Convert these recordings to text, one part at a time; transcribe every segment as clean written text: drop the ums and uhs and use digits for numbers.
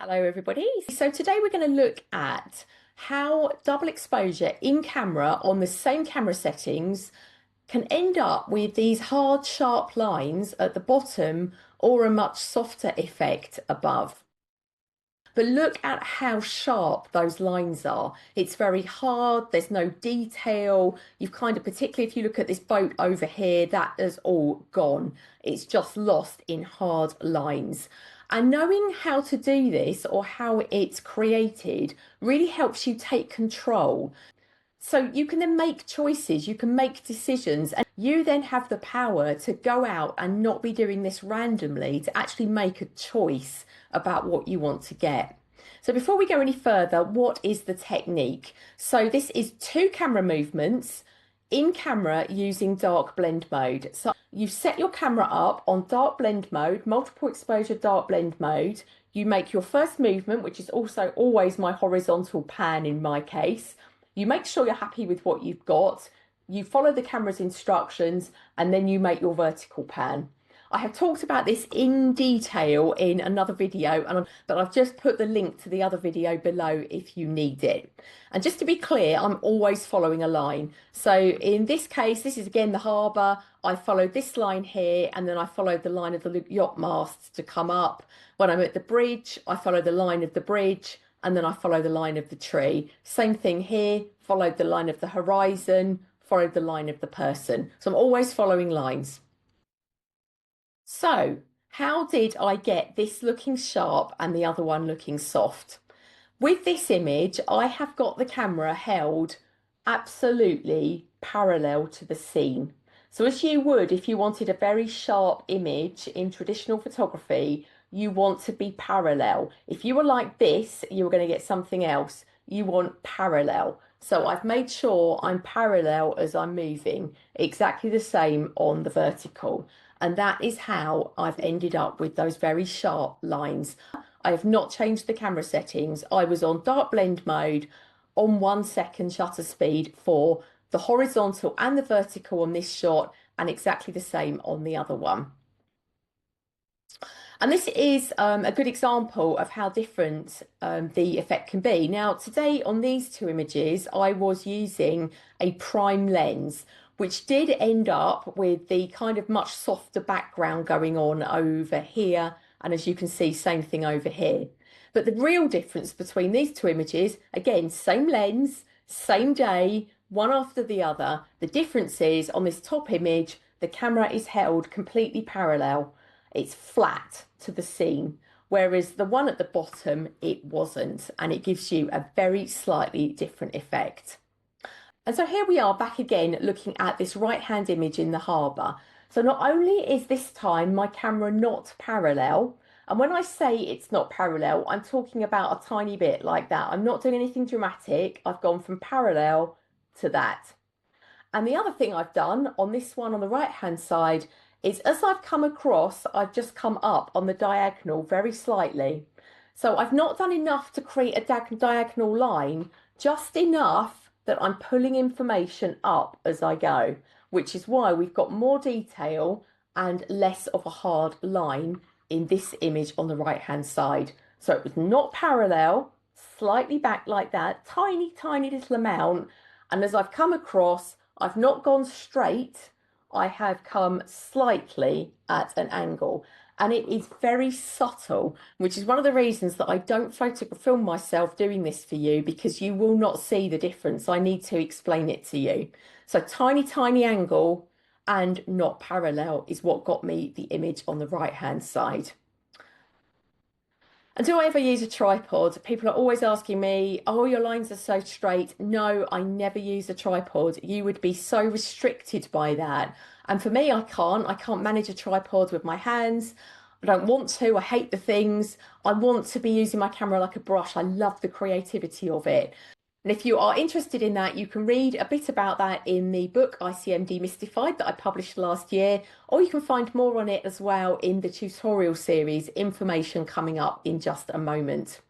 Hello everybody. So today we're going to look at how double exposure in camera on the same camera settings can end up with these hard, sharp lines at the bottom or a much softer effect above. But look at how sharp those lines are. It's very hard, there's no detail. You've kind of, particularly if you look at this boat over here, that is all gone. It's just lost in hard lines. And knowing how to do this or how it's created really helps you take control. So you can then make choices, you can make decisions, and you then have the power to go out and not be doing this randomly, to actually make a choice about what you want to get. So before we go any further, what is the technique? So this is 2 camera movements in camera using dark blend mode. So you set your camera up on dark blend mode, multiple exposure dark blend mode. You make your first movement, which is also always my horizontal pan in my case. You make sure you're happy with what you've got. You follow the camera's instructions and then you make your vertical pan. I have talked about this in detail in another video, but I've just put the link to the other video below if you need it. And just to be clear, I'm always following a line. So in this case, this is again the harbour. I followed this line here and then I followed the line of the yacht masts to come up. When I'm at the bridge, I follow the line of the bridge and then I follow the line of the tree. Same thing here, followed the line of the horizon, followed the line of the person. So I'm always following lines. So how did I get this looking sharp and the other one looking soft? With this image, I have got the camera held absolutely parallel to the scene. So as you would if you wanted a very sharp image in traditional photography, you want to be parallel. If you were like this, you were going to get something else. You want parallel. So I've made sure I'm parallel as I'm moving, exactly the same on the vertical. And that is how I've ended up with those very sharp lines. I have not changed the camera settings. I was on dark blend mode on 1 second shutter speed for the horizontal and the vertical on this shot, and exactly the same on the other one. And this is a good example of how different the effect can be. Now, today on these 2 images, I was using a prime lens, which did end up with the kind of much softer background going on over here. And as you can see, same thing over here. But the real difference between these 2 images, again, same lens, same day, one after the other. The difference is on this top image, the camera is held completely parallel. It's flat to the scene, whereas the one at the bottom, it wasn't, and it gives you a very slightly different effect. And so here we are back again looking at this right-hand image in the harbour. So not only is this time my camera not parallel, and when I say it's not parallel, I'm talking about a tiny bit like that. I'm not doing anything dramatic. I've gone from parallel to that. And the other thing I've done on this one on the right-hand side is as I've come across, I've just come up on the diagonal very slightly. So I've not done enough to create a diagonal line, just enough that I'm pulling information up as I go, which is why we've got more detail and less of a hard line in this image on the right-hand side. So it was not parallel, slightly back like that, tiny, tiny little amount. And as I've come across, I've not gone straight, I have come slightly at an angle, and it is very subtle, which is one of the reasons that I don't film myself doing this for you, because you will not see the difference. I need to explain it to you. So tiny, tiny angle and not parallel is what got me the image on the right-hand side. And do I ever use a tripod? People are always asking me, oh, your lines are so straight. No, I never use a tripod. You would be so restricted by that. And for me, I can't manage a tripod with my hands. I don't want to. I hate the things. I want to be using my camera like a brush. I love the creativity of it. And if you are interested in that, you can read a bit about that in the book ICM Demystified that I published last year, or you can find more on it as well in the tutorial series, information coming up in just a moment.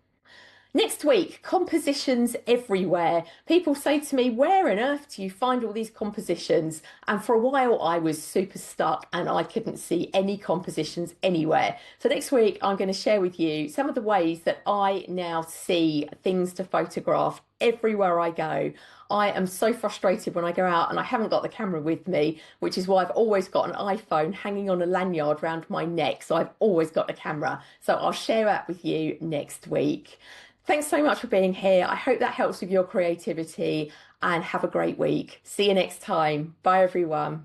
Next week, compositions everywhere. People say to me, where on earth do you find all these compositions? And for a while, I was super stuck and I couldn't see any compositions anywhere. So next week, I'm going to share with you some of the ways that I now see things to photograph everywhere I go. I am so frustrated when I go out and I haven't got the camera with me, which is why I've always got an iPhone hanging on a lanyard round my neck. So I've always got a camera. So I'll share that with you next week. Thanks so much for being here. I hope that helps with your creativity and have a great week. See you next time. Bye, everyone.